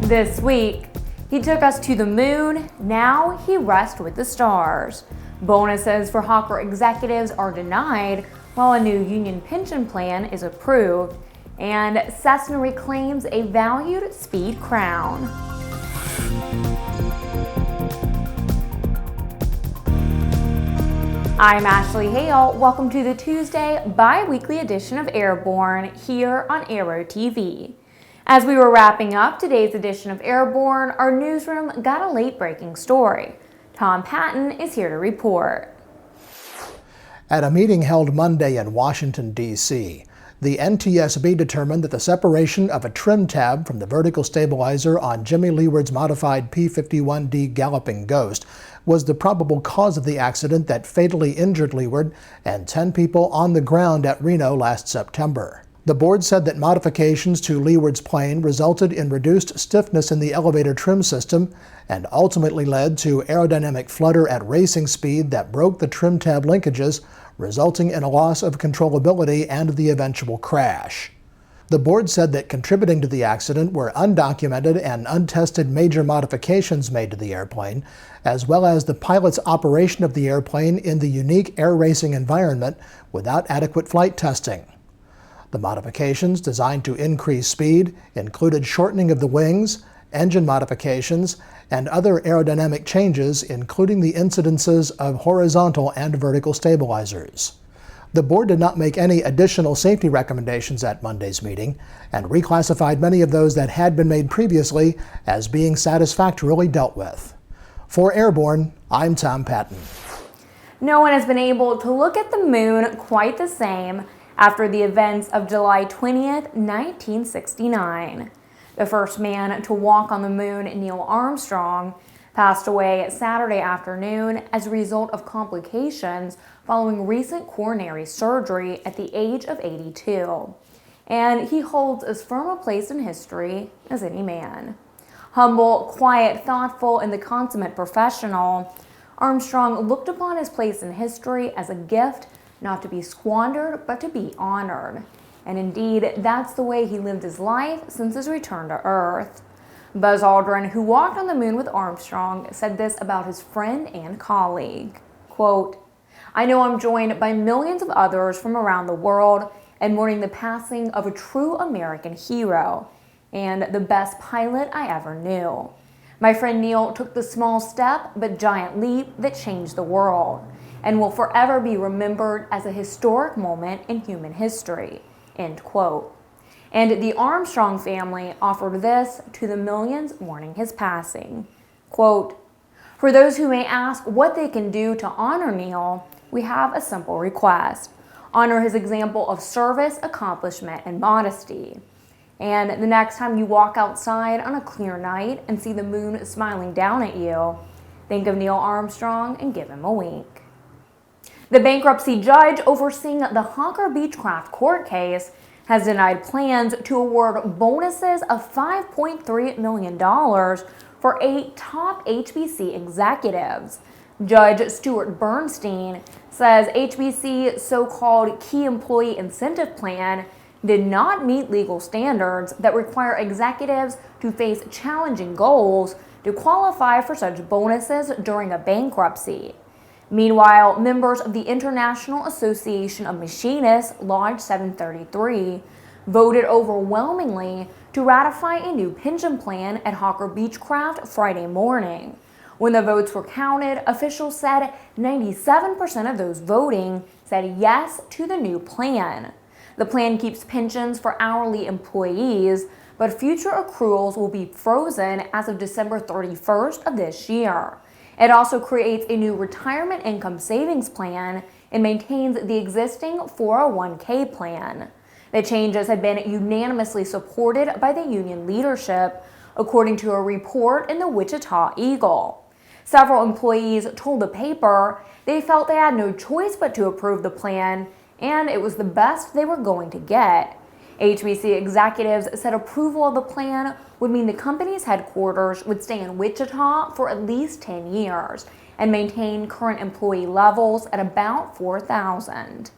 This week, he took us to the moon, now he rests with the stars. Bonuses for Hawker executives are denied, while a new union pension plan is approved. And Cessna reclaims a valued speed crown. I'm Ashley Hale. Welcome to the Tuesday bi-weekly edition of Airborne here on Aero-TV. As we were wrapping up today's edition of Airborne, our newsroom got a late-breaking story. Tom Patton is here to report. At a meeting held Monday in Washington, D.C., the NTSB determined that the separation of a trim tab from the vertical stabilizer on Jimmy Leeward's modified P-51D Galloping Ghost was the probable cause of the accident that fatally injured Leeward and 10 people on the ground at Reno last September. The board said that modifications to Leeward's plane resulted in reduced stiffness in the elevator trim system and ultimately led to aerodynamic flutter at racing speed that broke the trim tab linkages, resulting in a loss of controllability and the eventual crash. The board said that contributing to the accident were undocumented and untested major modifications made to the airplane, as well as the pilot's operation of the airplane in the unique air racing environment without adequate flight testing. The modifications, designed to increase speed, included shortening of the wings, engine modifications, and other aerodynamic changes, including the incidences of horizontal and vertical stabilizers. The board did not make any additional safety recommendations at Monday's meeting and reclassified many of those that had been made previously as being satisfactorily dealt with. For Airborne, I'm Tom Patton. No one has been able to look at the moon quite the same after the events of July 20th, 1969. The first man to walk on the moon, Neil Armstrong, passed away Saturday afternoon as a result of complications following recent coronary surgery at the age of 82. And he holds as firm a place in history as any man. Humble, quiet, thoughtful, and the consummate professional, Armstrong looked upon his place in history as a gift not to be squandered, but to be honored. And indeed, that's the way he lived his life since his return to Earth. Buzz Aldrin, who walked on the moon with Armstrong, said this about his friend and colleague, quote, "I know I'm joined by millions of others from around the world in mourning the passing of a true American hero and the best pilot I ever knew. My friend Neil took the small step but giant leap that changed the world and will forever be remembered as a historic moment in human history," end quote. And the Armstrong family offered this to the millions mourning his passing. Quote, "For those who may ask what they can do to honor Neil, we have a simple request. Honor his example of service, accomplishment, and modesty. And the next time you walk outside on a clear night and see the moon smiling down at you, think of Neil Armstrong and give him a wink." The bankruptcy judge overseeing the Hawker Beechcraft court case has denied plans to award bonuses of $5.3 million for 8 top HBC executives. Judge Stuart Berstein says HBC's so-called Key Employee Incentive Plan did not meet legal standards that require executives to face challenging goals to qualify for such bonuses during a bankruptcy. Meanwhile, members of the International Association of Machinists, Lodge 733, voted overwhelmingly to ratify a new pension plan at Hawker Beechcraft Friday morning. When the votes were counted, officials said 97% of those voting said yes to the new plan. The plan keeps pensions for hourly employees, but future accruals will be frozen as of December 31st of this year. It also creates a new retirement income savings plan and maintains the existing 401k plan. The changes had been unanimously supported by the union leadership, according to a report in the Wichita Eagle. Several employees told the paper they felt they had no choice but to approve the plan, and it was the best they were going to get. HBC executives said approval of the plan would mean the company's headquarters would stay in Wichita for at least 10 years and maintain current employee levels at about 4,000.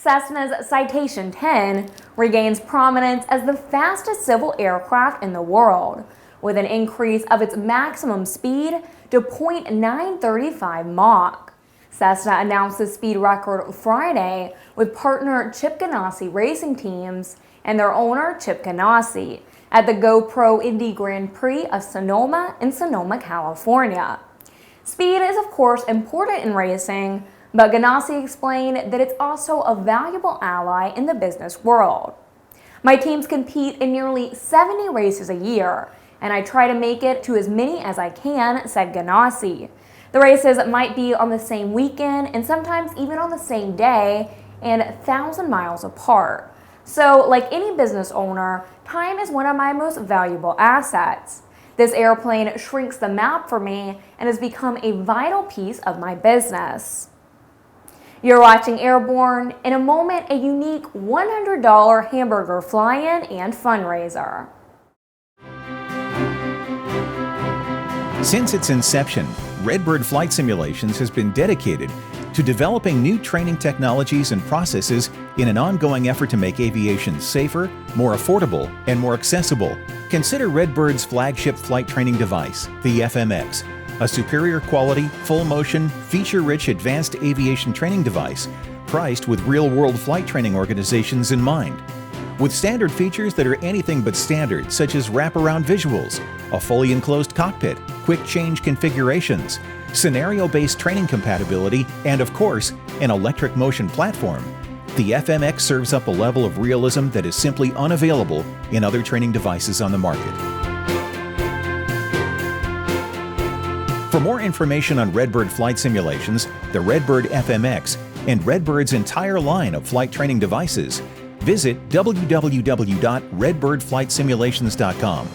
Cessna's Citation 10 regains prominence as the fastest civil aircraft in the world, with an increase of its maximum speed to 0.935 Mach. Cessna announced the speed record Friday with partner Chip Ganassi Racing Teams and their owner Chip Ganassi at the GoPro Indy Grand Prix of Sonoma in Sonoma, California. Speed is of course important in racing, but Ganassi explained that it's also a valuable ally in the business world. My teams compete in nearly 70 races a year, and I try to make it to as many as I can, said Ganassi. The races might be on the same weekend and sometimes even on the same day and 1,000 miles apart. So, like any business owner, time is one of my most valuable assets. This airplane shrinks the map for me and has become a vital piece of my business. You're watching Airborne. In a moment, a unique $100 hamburger fly-in and fundraiser. Since its inception, Redbird Flight Simulations has been dedicated to developing new training technologies and processes in an ongoing effort to make aviation safer, more affordable, and more accessible. Consider Redbird's flagship flight training device, the FMX, a superior quality, full-motion, feature-rich advanced aviation training device priced with real-world flight training organizations in mind. With standard features that are anything but standard, such as wraparound visuals, a fully enclosed cockpit, quick change configurations, scenario-based training compatibility, and of course, an electric motion platform, the FMX serves up a level of realism that is simply unavailable in other training devices on the market. For more information on Redbird flight simulations, the Redbird FMX, and Redbird's entire line of flight training devices, visit www.redbirdflightsimulations.com.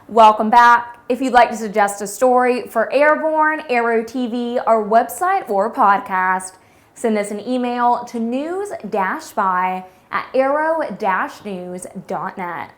Welcome back. If you'd like to suggest a story for Airborne, Aero-TV, our website, or podcast, send us an email to news-by@aero-news.net.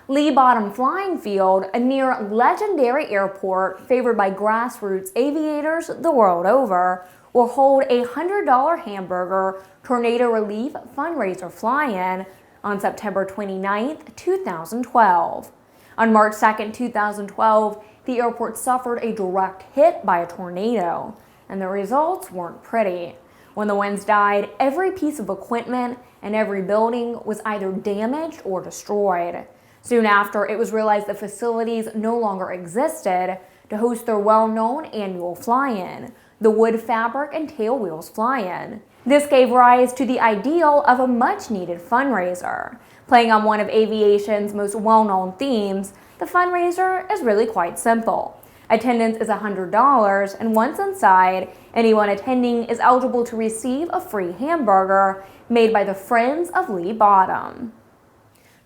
Lee Bottom Flying Field, a near legendary airport favored by grassroots aviators the world over, will hold a $100 hamburger tornado relief fundraiser fly-in on September 29, 2012. On March 2, 2012, the airport suffered a direct hit by a tornado, and the results weren't pretty. When the winds died, every piece of equipment and every building was either damaged or destroyed. Soon after, it was realized the facilities no longer existed to host their well-known annual fly-in, the Wood Fabric and Tail Wheels fly-in. This gave rise to the ideal of a much-needed fundraiser. Playing on one of aviation's most well-known themes, the fundraiser is really quite simple. Attendance is $100, and once inside, anyone attending is eligible to receive a free hamburger made by the Friends of Lee Bottom.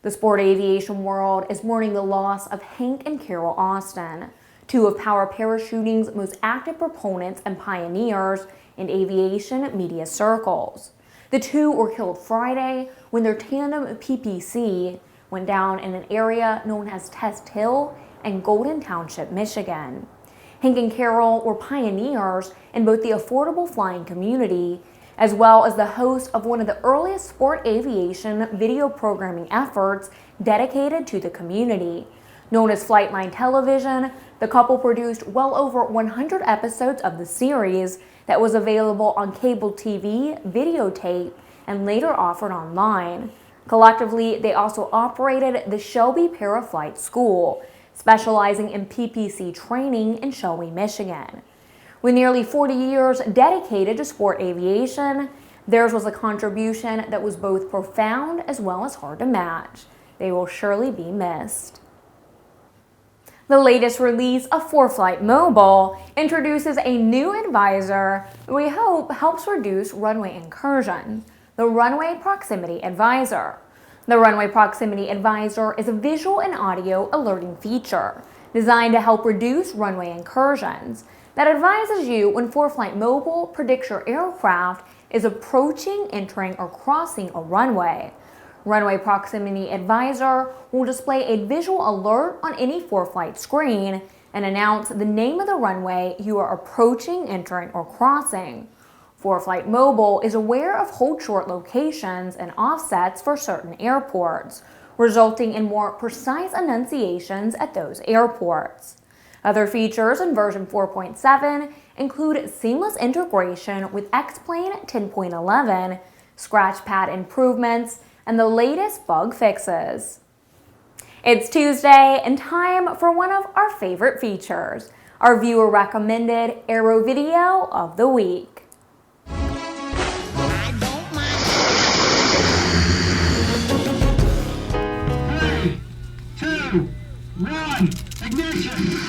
The sport aviation world is mourning the loss of Hank and Carol Austin, two of power parachuting's most active proponents and pioneers in aviation media circles. The two were killed Friday when their tandem PPC went down in an area known as Test Hill and Golden Township, Michigan. Hank and Carol were pioneers in both the affordable flying community as well as the host of one of the earliest sport aviation video programming efforts dedicated to the community. Known as Flightline Television, the couple produced well over 100 episodes of the series that was available on cable TV, videotape, and later offered online. Collectively, they also operated the Shelby Paraflight School, specializing in PPC training in Shelby, Michigan. With nearly 40 years dedicated to sport aviation, theirs was a contribution that was both profound as well as hard to match. They will surely be missed. The latest release of Forflight Mobile introduces a new advisor that we hope helps reduce runway incursions, the Runway Proximity Advisor. The Runway Proximity Advisor is a visual and audio alerting feature designed to help reduce runway incursions that advises you when Forflight Mobile predicts your aircraft is approaching, entering, or crossing a runway. Runway Proximity Advisor will display a visual alert on any Forflight screen and announce the name of the runway you are approaching, entering, or crossing. Forflight Mobile is aware of hold-short locations and offsets for certain airports, resulting in more precise enunciations at those airports. Other features in version 4.7 include seamless integration with X-Plane 10.11, scratch pad improvements, and the latest bug fixes. It's Tuesday and time for one of our favorite features, our viewer-recommended Aero Video of the Week. 3, 2, 1, ignition!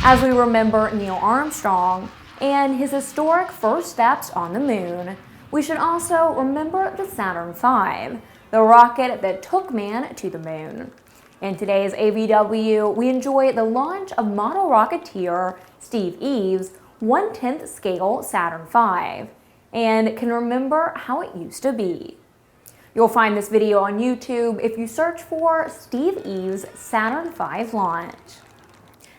As we remember Neil Armstrong and his historic first steps on the moon, we should also remember the Saturn V, the rocket that took man to the moon. In today's AVW, we enjoy the launch of model rocketeer Steve Eves' 1/10th scale Saturn V, and can remember how it used to be. You'll find this video on YouTube if you search for Steve Eves' Saturn V launch.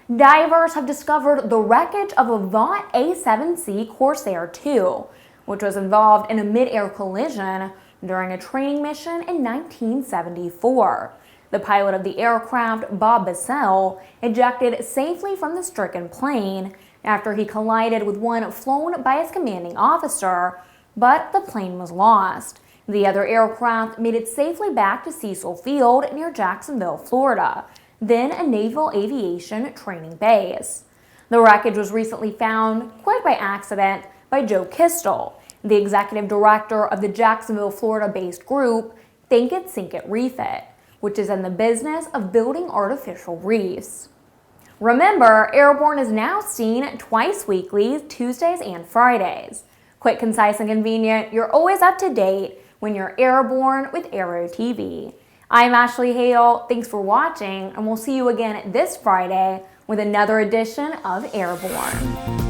Divers have discovered the wreckage of a Vought A7C Corsair II, which was involved in a mid-air collision during a training mission in 1974. The pilot of the aircraft, Bob Bissell, ejected safely from the stricken plane after he collided with one flown by his commanding officer, but the plane was lost. The other aircraft made it safely back to Cecil Field near Jacksonville, Florida, then a Naval Aviation training base. The wreckage was recently found, quite by accident, by Joe Kistel, the executive director of the Jacksonville, Florida-based group Think It, Sink It, Reef It, which is in the business of building artificial reefs. Remember, Airborne is now seen twice weekly, Tuesdays and Fridays. Quick, concise, and convenient, you're always up to date when you're airborne with Aero-TV. I'm Ashley Hale, thanks for watching, and we'll see you again this Friday with another edition of Airborne.